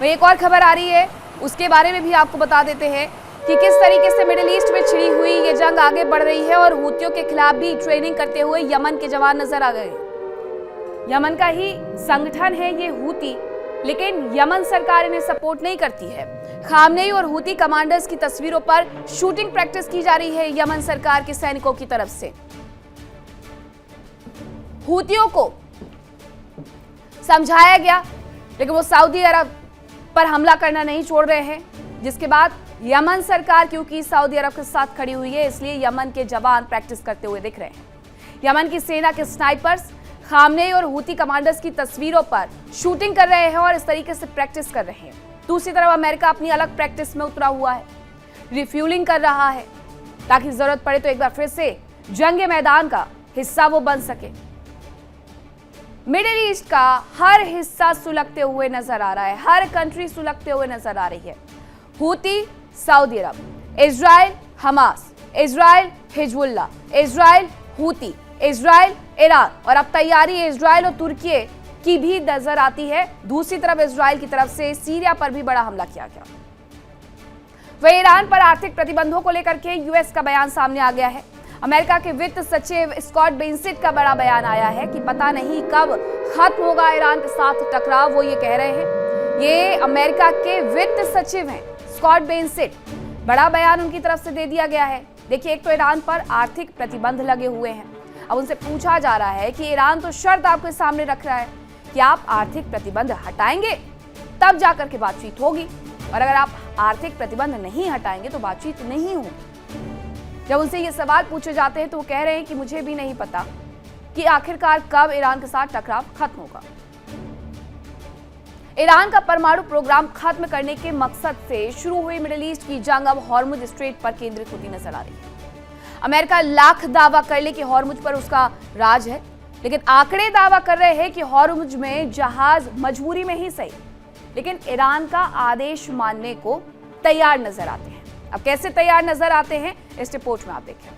वही एक और खबर आ रही है, उसके बारे में भी आपको बता देते हैं कि किस तरीके से मिडिल ईस्ट में छिड़ी हुई ये जंग आगे बढ़ रही है और हूतियों के खिलाफ भी ट्रेनिंग करते हुए यमन के जवान नजर आ गए। यमन का ही संगठन है ये हूती, लेकिन यमन सरकार इन्हें सपोर्ट नहीं करती है। खामनेई और हूती कमांडर्स की तस्वीरों पर शूटिंग प्रैक्टिस की जा रही है यमन सरकार के सैनिकों की तरफ से। हूतियों को समझाया गया, लेकिन वो सऊदी अरब पर हमला करना नहीं छोड़ रहे हैं, जिसके बाद यमन सरकार क्योंकि सऊदी अरब के साथ खड़ी हुई है, इसलिए यमन के जवान प्रैक्टिस करते हुए दिख रहे हैं। यमन की सेना के स्नाइपर्स खामनेई और हूती कमांडर्स की तस्वीरों पर शूटिंग कर रहे हैं और इस तरीके से प्रैक्टिस कर रहे हैं। दूसरी तरफ अमेरिका अपनी अलग प्रैक्टिस में उतरा हुआ है, रिफ्यूलिंग कर रहा है ताकि जरूरत पड़े तो एक बार फिर से जंग मैदान का हिस्सा वो बन सके। मिडिल ईस्ट का हर हिस्सा सुलगते हुए नजर आ रहा है, हर कंट्री सुलगते हुए नजर आ रही है। Houthi Saudi Arabia, Israel Hamas, Israel Hezbollah, Israel Houthi, Israel Iran, और अब तैयारी इजराइल और तुर्की की भी नजर आती है। दूसरी तरफ इजराइल की तरफ से सीरिया पर भी बड़ा हमला किया गया। वह ईरान पर आर्थिक प्रतिबंधों को लेकर के यूएस का बयान सामने आ गया है। अमेरिका के वित्त सचिव स्कॉट बेंसिट का बड़ा बयान आया है कि पता नहीं कब खत्म होगा ईरान के साथ टकराव, वो ये कह रहे हैं। ये अमेरिका के वित्त सचिव हैं स्कॉट बेंसिट, बड़ा बयान उनकी तरफ से दे दिया गया है। देखिए, एक तो ईरान पर आर्थिक प्रतिबंध लगे हुए हैं। अब उनसे पूछा जा रहा है कि ईरान तो शर्त आपके सामने रख रहा है कि आप आर्थिक प्रतिबंध हटाएंगे तब जाकर के बातचीत होगी, और अगर आप आर्थिक प्रतिबंध नहीं हटाएंगे तो बातचीत नहीं होगी। जब उनसे ये सवाल पूछे जाते हैं तो वो कह रहे हैं कि मुझे भी नहीं पता कि आखिरकार कब ईरान के साथ टकराव खत्म होगा। ईरान का परमाणु प्रोग्राम खत्म करने के मकसद से शुरू हुई मिडिल ईस्ट की जंग अब हॉर्मुज स्ट्रेट पर केंद्रित होती नजर आ रही है। अमेरिका लाख दावा कर ले कि हॉर्मुज पर उसका राज है, लेकिन आंकड़े दावा कर रहे हैं कि हॉर्मुज में जहाज मजबूरी में ही सही, लेकिन ईरान का आदेश मानने को तैयार नजर आते हैं। अब कैसे तैयार नजर आते हैं इस रिपोर्ट में आप देखें।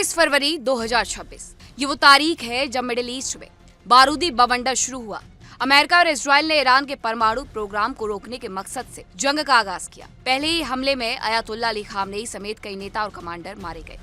फरवरी 2026 ये वो तारीख है जब मिडिल ईस्ट में बारूदी बवंडर शुरू हुआ। अमेरिका और इजराइल ने ईरान के परमाणु प्रोग्राम को रोकने के मकसद से जंग का आगाज किया। पहले ही हमले में अयातुल्ला अली खामनेई समेत कई नेता और कमांडर मारे गए।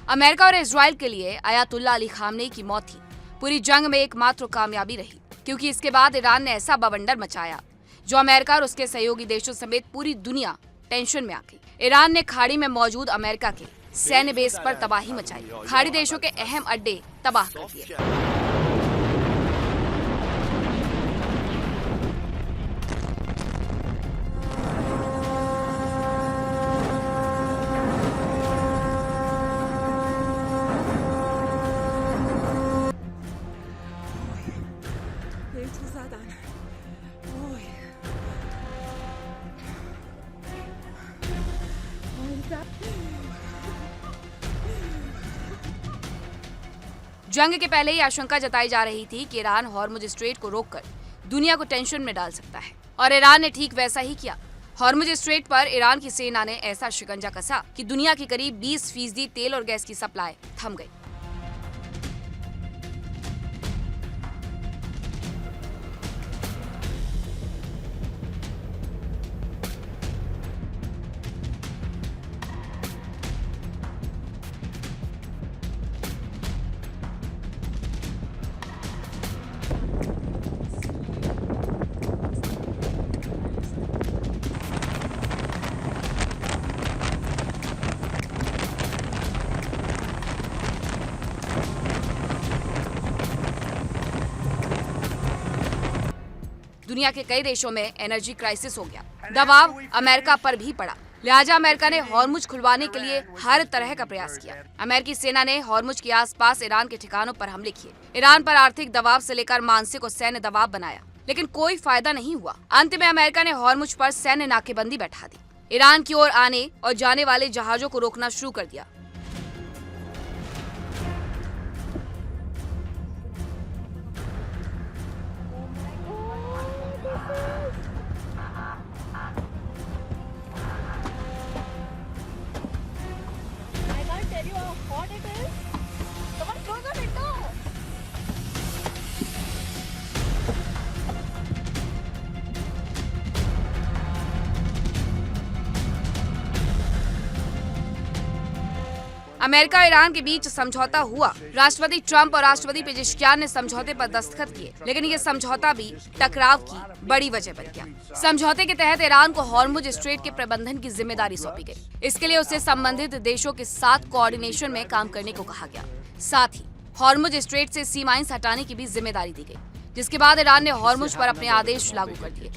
अमेरिका और इजराइल के लिए अयातुल्ला अली खामनेई की मौत ही पूरी जंग में एकमात्र कामयाबी रही, क्योंकि इसके बाद ईरान ने ऐसा बवंडर मचाया जो अमेरिका और उसके सहयोगी देशों समेत पूरी दुनिया टेंशन में आ गई। ईरान ने खाड़ी में मौजूद अमेरिका के सैन्य बेस पर तबाही मचाई, खाड़ी देशों के अहम अड्डे तबाह कर दिए। जंग के पहले ही आशंका जताई जा रही थी कि ईरान हॉर्मुज स्ट्रेट को रोककर दुनिया को टेंशन में डाल सकता है, और ईरान ने ठीक वैसा ही किया। हॉर्मुज स्ट्रेट पर ईरान की सेना ने ऐसा शिकंजा कसा कि दुनिया की करीब 20% तेल और गैस की सप्लाई थम गई। दुनिया के कई देशों में एनर्जी क्राइसिस हो गया। दबाव अमेरिका पर भी पड़ा, लिहाजा अमेरिका ने हॉर्मुज खुलवाने के लिए हर तरह का प्रयास किया। अमेरिकी सेना ने हॉर्मुज के आसपास ईरान के ठिकानों पर हमले किए, ईरान पर आर्थिक दबाव से लेकर मानसिक और सैन्य दबाव बनाया, लेकिन कोई फायदा नहीं हुआ। अंत में अमेरिका ने हॉर्मुज पर सैन्य नाकेबंदी बैठा दी, ईरान की ओर आने और जाने वाले जहाजों को रोकना शुरू कर दिया। अमेरिका और ईरान के बीच समझौता हुआ। राष्ट्रपति ट्रंप और राष्ट्रपति पेजेश्कियान ने समझौते पर दस्तखत किए, लेकिन ये समझौता भी टकराव की बड़ी वजह बन गया। समझौते के तहत ईरान को हॉर्मुज स्ट्रेट के प्रबंधन की जिम्मेदारी सौंपी गई। इसके लिए उसे संबंधित देशों के साथ कोऑर्डिनेशन में काम करने को कहा गया। साथ ही हॉर्मुज स्ट्रेट से सी माइंस हटाने की भी जिम्मेदारी दी गई, जिसके बाद ईरान ने हॉर्मुज पर अपने आदेश लागू कर दिए।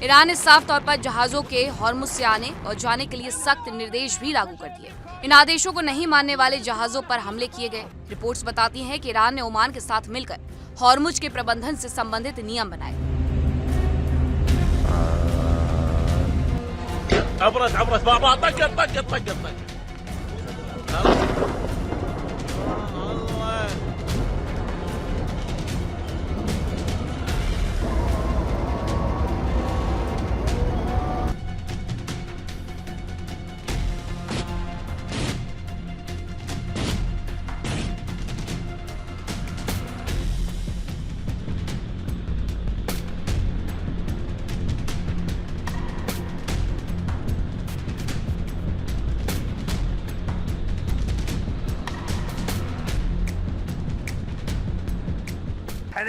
ईरान ने साफ तौर पर जहाजों के हॉर्मुज से आने और जाने के लिए सख्त निर्देश भी लागू कर दिए। इन आदेशों को नहीं मानने वाले जहाजों पर हमले किए गए। रिपोर्ट्स बताती हैं कि ईरान ने ओमान के साथ मिलकर हॉर्मुज के प्रबंधन से संबंधित नियम बनाए।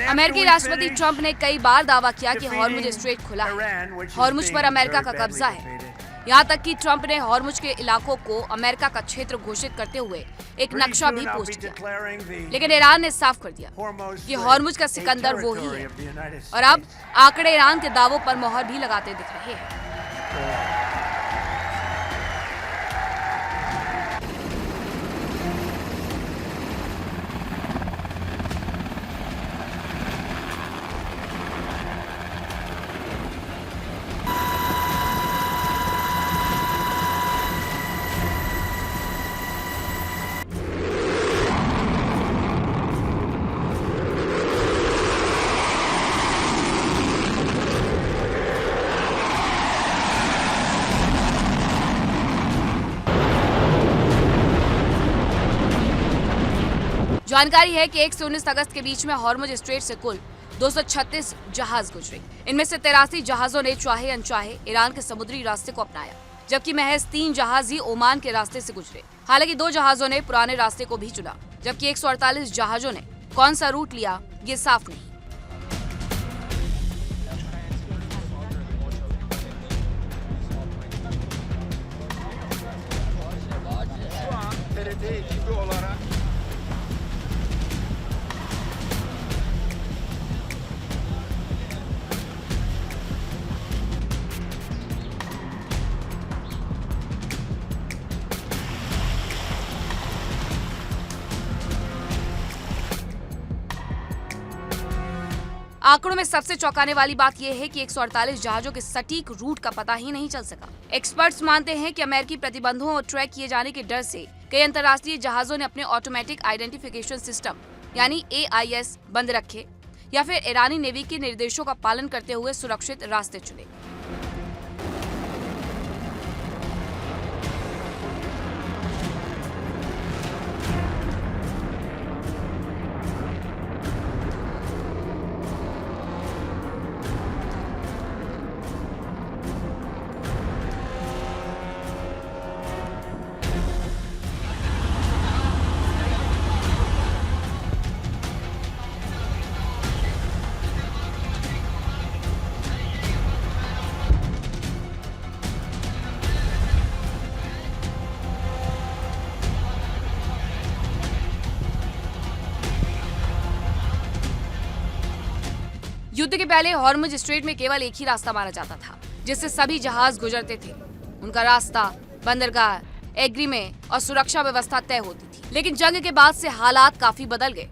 अमेरिकी राष्ट्रपति ट्रंप ने कई बार दावा किया कि हॉर्मुज स्ट्रेट खुला है, हॉर्मुज पर अमेरिका का कब्जा है। यहाँ तक कि ट्रंप ने हॉर्मुज के इलाकों को अमेरिका का क्षेत्र घोषित करते हुए एक नक्शा भी पोस्ट किया, लेकिन ईरान ने साफ कर दिया कि हॉर्मुज का सिकंदर वो ही है। और अब आंकड़े ईरान के दावों पर मोहर भी लगाते दिख रहे हैं। जानकारी है कि 1 से 19 अगस्त के बीच में हॉर्मुज स्ट्रेट से कुल 236 जहाज गुजरे। इनमें से 83 जहाजों ने चाहे अनचाहे ईरान के समुद्री रास्ते को अपनाया, जबकि महज 3 जहाज ही ओमान के रास्ते से गुजरे। हालांकि 2 जहाजों ने पुराने रास्ते को भी चुना, जबकि 148 जहाजों ने कौन सा रूट लिया ये साफ नहीं। आंकड़ों में सबसे चौंकाने वाली बात यह है कि 148 जहाजों के सटीक रूट का पता ही नहीं चल सका। एक्सपर्ट्स मानते हैं कि अमेरिकी प्रतिबंधों और ट्रैक किए जाने के डर से कई अंतर्राष्ट्रीय जहाजों ने अपने ऑटोमेटिक आइडेंटिफिकेशन सिस्टम यानी AIS बंद रखे या फिर ईरानी नेवी के निर्देशों का पालन करते हुए सुरक्षित रास्ते चुने। युद्ध के पहले हॉर्मुज स्ट्रेट में केवल एक ही रास्ता माना जाता था जिससे सभी जहाज गुजरते थे। उनका रास्ता, बंदरगाह, एग्री में और सुरक्षा व्यवस्था तय होती थी। लेकिन जंग के बाद से हालात काफी बदल गए।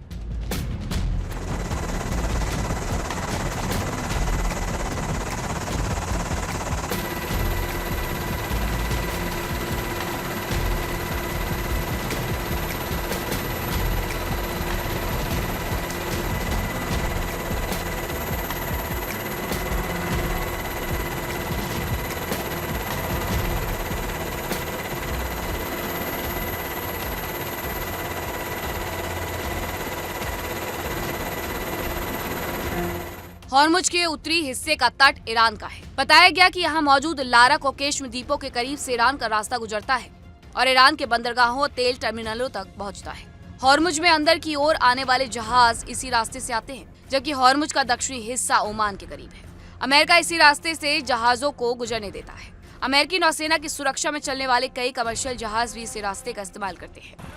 हॉर्मुज के उत्तरी हिस्से का तट ईरान का है। बताया गया कि यहाँ मौजूद लारा कोकेश्म द्वीपों के करीब से ईरान का रास्ता गुजरता है और ईरान के बंदरगाहों और तेल टर्मिनलों तक पहुँचता है। हॉर्मुज में अंदर की ओर आने वाले जहाज इसी रास्ते से आते हैं, जबकि हॉर्मुज का दक्षिणी हिस्सा ओमान के करीब है। अमेरिका इसी रास्ते से जहाजों को गुजरने देता है। अमेरिकी नौसेना की सुरक्षा में चलने वाले कई कमर्शियल जहाज भी इसी रास्ते का इस्तेमाल करते हैं।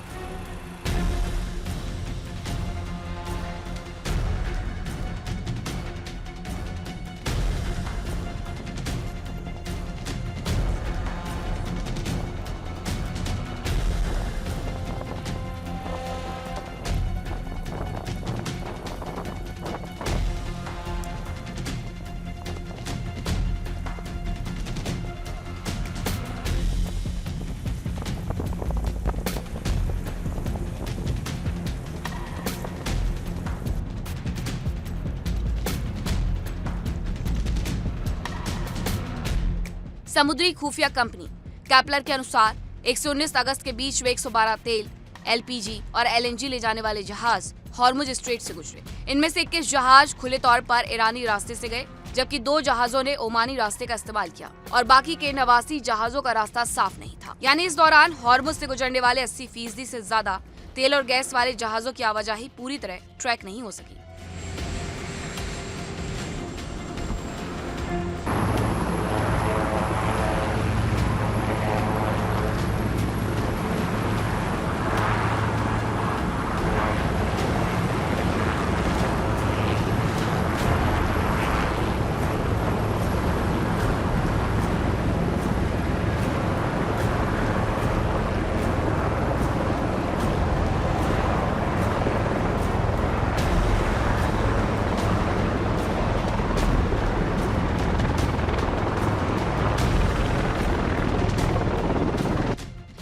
समुद्री खुफिया कंपनी कैपलर के अनुसार 1 से 19 अगस्त के बीच में 112 तेल, एलपीजी और एलएनजी ले जाने वाले जहाज हॉर्मुज स्ट्रेट से गुजरे। इनमें से 21 जहाज खुले तौर पर ईरानी रास्ते से गए, जबकि 2 जहाजों ने ओमानी रास्ते का इस्तेमाल किया और बाकी के 89 जहाजों का रास्ता साफ नहीं था। यानी इस दौरान हॉर्मुज से गुजरने वाले 80% से ज्यादा तेल और गैस वाले जहाजों की आवाजाही पूरी तरह ट्रैक नहीं हो सकी।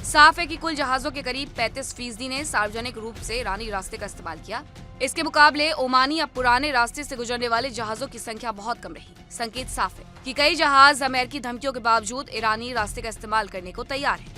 साफ है कि कुल जहाजों के करीब 35% ने सार्वजनिक रूप से ईरानी रास्ते का इस्तेमाल किया। इसके मुकाबले ओमानी या पुराने रास्ते से गुजरने वाले जहाजों की संख्या बहुत कम रही। संकेत साफ है कि कई जहाज अमेरिकी धमकियों के बावजूद ईरानी रास्ते का इस्तेमाल करने को तैयार हैं।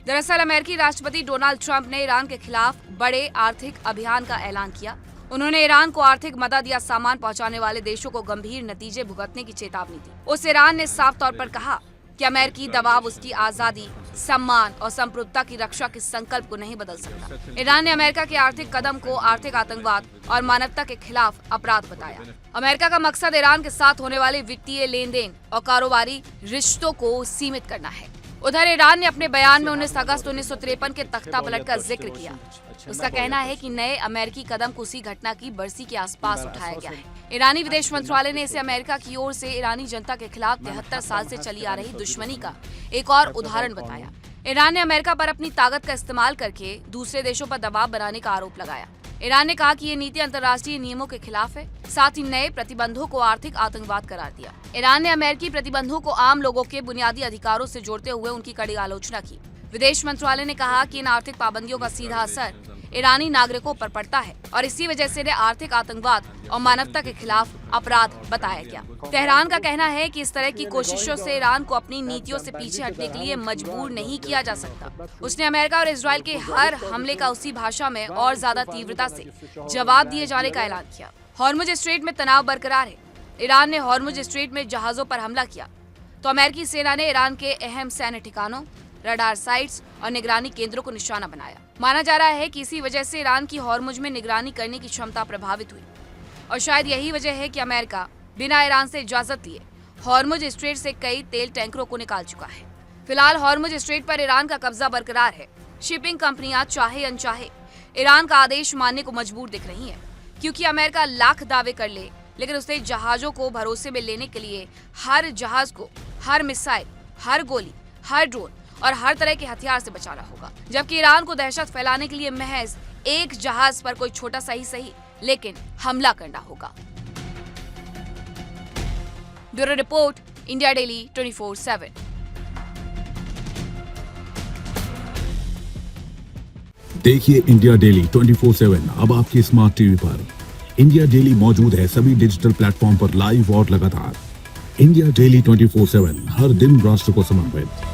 दरअसल अमेरिकी राष्ट्रपति डोनाल्ड ट्रंप ने ईरान के खिलाफ बड़े आर्थिक अभियान का ऐलान किया। उन्होंने ईरान को आर्थिक मदद या सामान पहुंचाने वाले देशों को गंभीर नतीजे भुगतने की चेतावनी दी। उस ईरान ने साफ तौर पर कहा कि अमेरिकी दबाव उसकी आजादी, सम्मान और संप्रभुता की रक्षा के संकल्प को नहीं बदल सकता। ईरान ने अमेरिका के आर्थिक कदम को आर्थिक आतंकवाद और मानवता के खिलाफ अपराध बताया। अमेरिका का मकसद ईरान के साथ होने वाले वित्तीय लेन देन और कारोबारी रिश्तों को सीमित करना है। उधर ईरान ने अपने बयान में 19 अगस्त 1953 के तख्ता पलट का जिक्र किया। उसका कहना है कि नए अमेरिकी कदम को उसी घटना की बरसी के आसपास उठाया गया है। ईरानी विदेश मंत्रालय ने इसे अमेरिका की ओर से ईरानी जनता के खिलाफ 73 साल से चली आ रही दुश्मनी का एक और उदाहरण बताया। ईरान ने अमेरिका पर अपनी ताकत का इस्तेमाल करके दूसरे देशों पर दबाव बनाने का आरोप लगाया। ईरान ने कहा कि ये नीति अंतर्राष्ट्रीय नियमों के खिलाफ है, साथ ही नए प्रतिबंधों को आर्थिक आतंकवाद करार दिया। ईरान ने अमेरिकी प्रतिबंधों को आम लोगों के बुनियादी अधिकारों से जोड़ते हुए उनकी कड़ी आलोचना की। विदेश मंत्रालय ने कहा कि इन आर्थिक पाबंदियों का सीधा असर ईरानी नागरिकों पर पड़ता है और इसी वजह से इन्हें आर्थिक आतंकवाद और मानवता के खिलाफ अपराध बताया गया। तेहरान का कहना है कि इस तरह की कोशिशों से ईरान को अपनी नीतियों से पीछे हटने के लिए मजबूर नहीं किया जा सकता। उसने अमेरिका और इजराइल के हर हमले का उसी भाषा में और ज्यादा तीव्रता से जवाब दिए जाने का ऐलान किया। हॉर्मुज स्ट्रेट में तनाव बरकरार है। ईरान ने हॉर्मुज स्ट्रेट में जहाजों पर हमला किया तो अमेरिकी सेना ने ईरान के अहम सैन्य ठिकानों, रडार साइट्स और निगरानी केंद्रों को निशाना बनाया। माना जा रहा है कि इसी वजह से ईरान की हॉर्मुज में निगरानी करने की क्षमता प्रभावित हुई और शायद यही वजह है कि अमेरिका बिना ईरान से इजाजत लिए हॉर्मुज स्ट्रेट से कई तेल टैंकरों को निकाल चुका है। फिलहाल हॉर्मुज स्ट्रेट पर ईरान का कब्जा बरकरार है। शिपिंग कंपनियां चाहे अनचाहे ईरान का आदेश मानने को मजबूर दिख रही हैं, क्योंकि अमेरिका लाख दावे कर ले लेकिन उसे जहाजों को भरोसे में लेने के लिए हर जहाज को हर मिसाइल, हर गोली, हर ड्रोन और हर तरह के हथियार से बचाना होगा, जबकि ईरान को दहशत फैलाने के लिए महज एक जहाज पर कोई छोटा सा ही सही लेकिन हमला करना होगा। Bureau report, India daily 24/7। देखिए इंडिया डेली 24/7 अब आपकी स्मार्ट टीवी पर। इंडिया डेली मौजूद है सभी डिजिटल प्लेटफॉर्म पर लाइव और लगातार। इंडिया डेली 24/7 हर दिन राष्ट्र को समर्पित।